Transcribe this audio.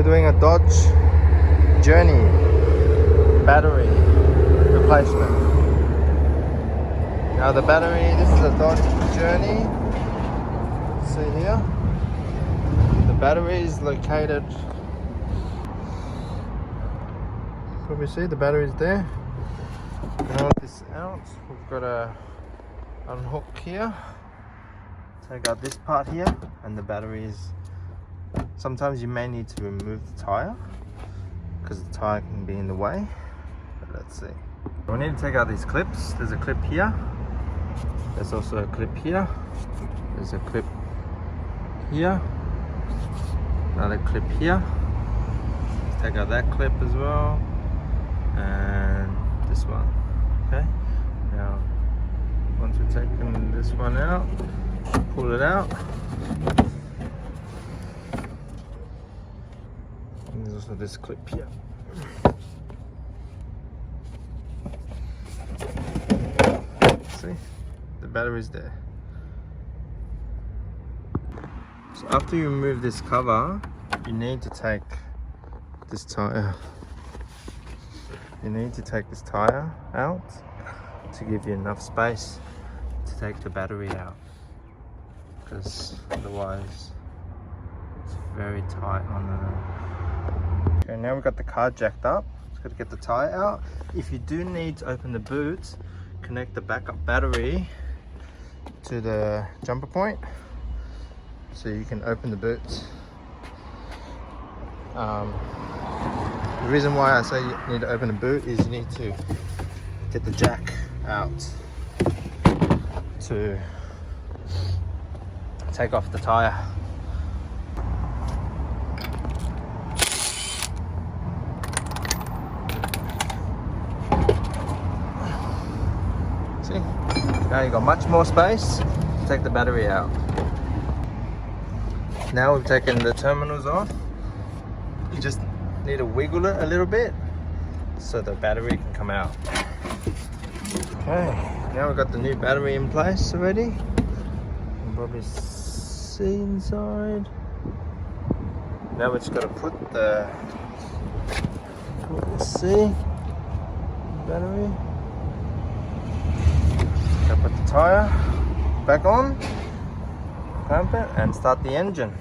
we're doing a Dodge Journey battery replacement. Now the battery, this is a Dodge Journey. See here, the battery is located. Probably see the battery's there. Now this out, we've got a unhook here. Take out this part here, and the battery is. Sometimes you may need to remove the tire because the tire can be in the way. But let's see. We need to take out these clips. There's a clip here. There's also a clip here. There's a clip here. Another clip here. Let's take out that clip as well. And this one. Okay. Now, once we've taken this one out, pull it out. And there's also this clip here. See, the battery's there. So after you remove this cover, you need to take this tire. You need to take this tire out to give you enough space to take the battery out, because otherwise it's very tight on the. Okay, now we've got the car jacked up. Just got to get the tire out. If you do need to open the boot, connect the backup battery to the jumper point so you can open the boot. The reason why I say you need to open the boot is you need to get the jack out to take off the tire. See? Now you've got much more space to take the battery out. Now we've taken the terminals off. You just need to wiggle it a little bit so the battery can come out. Okay, now we've got the new battery in place already. You can probably see inside. Now we've just got to put the C battery. Got to put the tire back on, clamp it, and start the engine.